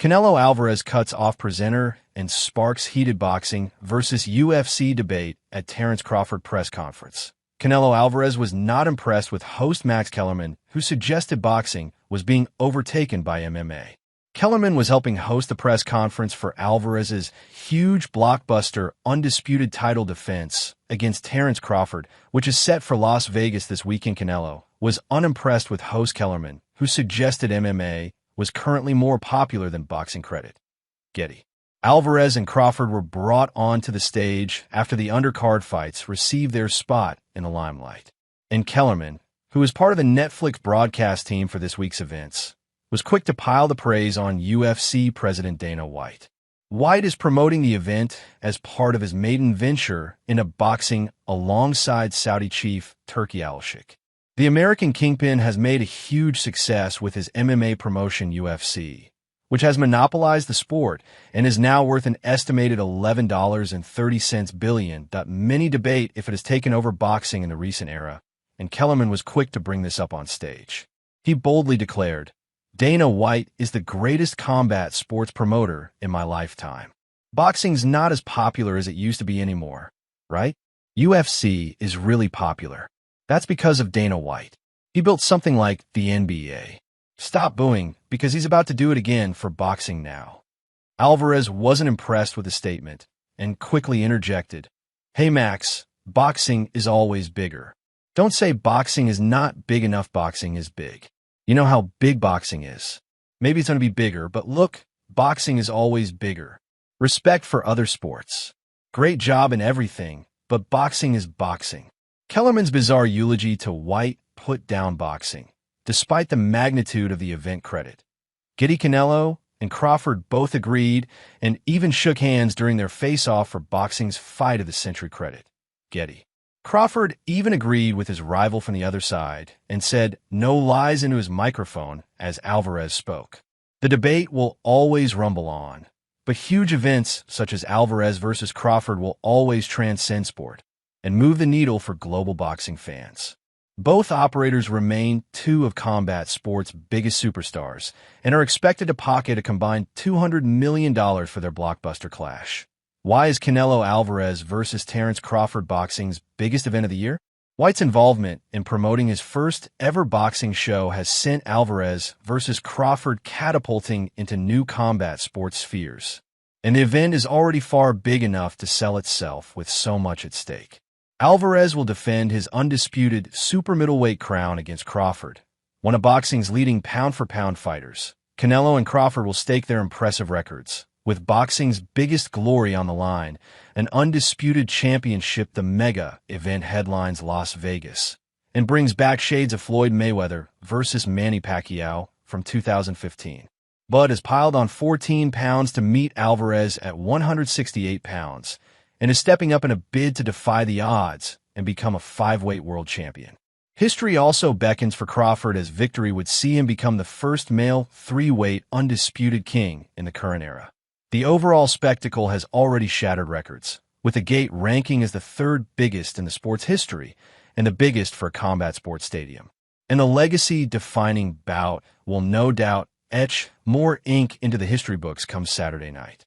Canelo Alvarez cuts off presenter and sparks heated boxing versus UFC debate at Terence Crawford press conference. Canelo Alvarez was not impressed with host Max Kellerman, who suggested boxing was being overtaken by MMA. Kellerman was helping host the press conference for Alvarez's huge blockbuster undisputed title defense against Terence Crawford, which is set for Las Vegas this weekend. Canelo was unimpressed with host Kellerman, who suggested MMA was currently more popular than boxing. Credit. Getty. Alvarez and Crawford were brought onto the stage after the undercard fights received their spot in the limelight. And Kellerman, who is part of the Netflix broadcast team for this week's events, was quick to pile the praise on UFC President Dana White. White is promoting the event as part of his maiden venture into boxing alongside Saudi chief Turki Al-Sheikh. The American kingpin has made a huge success with his MMA promotion UFC, which has monopolized the sport and is now worth an estimated $11.30 billion. Many debate if it has taken over boxing in the recent era, and Kellerman was quick to bring this up on stage. He boldly declared, "Dana White is the greatest combat sports promoter in my lifetime. Boxing's not as popular as it used to be anymore, right? UFC is really popular. That's because of Dana White. He built something like the NBA. Stop booing, because he's about to do it again for boxing now." Alvarez wasn't impressed with the statement and quickly interjected, "Hey Max, boxing is always bigger. Don't say boxing is not big enough. Boxing is big. You know how big boxing is. Maybe it's going to be bigger, but look, boxing is always bigger. Respect for other sports. Great job and everything, but boxing is boxing." Kellerman's bizarre eulogy to White put down boxing, despite the magnitude of the event. Credit. Getty. Canelo and Crawford both agreed and even shook hands during their face-off for boxing's fight of the century. Credit. Getty. Crawford even agreed with his rival from the other side and said no lies into his microphone as Alvarez spoke. The debate will always rumble on, but huge events such as Alvarez versus Crawford will always transcend sport and move the needle for global boxing fans. Both operators remain two of combat sport's biggest superstars and are expected to pocket a combined $200 million for their blockbuster clash. Why is Canelo Alvarez versus Terence Crawford boxing's biggest event of the year? White's involvement in promoting his first ever boxing show has sent Alvarez versus Crawford catapulting into new combat sports spheres, and the event is already far big enough to sell itself with so much at stake. Alvarez will defend his undisputed super middleweight crown against Crawford, one of boxing's leading pound-for-pound fighters. Canelo and Crawford will stake their impressive records, with boxing's biggest glory on the line, an undisputed championship. The mega event headlines Las Vegas and brings back shades of Floyd Mayweather versus Manny Pacquiao from 2015. Bud has piled on 14 pounds to meet Alvarez at 168 pounds, and is stepping up in a bid to defy the odds and become a five-weight world champion. History also beckons for Crawford, as victory would see him become the first male three-weight undisputed king in the current era. The overall spectacle has already shattered records, with the gate ranking as the third biggest in the sport's history and the biggest for a combat sports stadium. And the legacy-defining bout will no doubt etch more ink into the history books come Saturday night.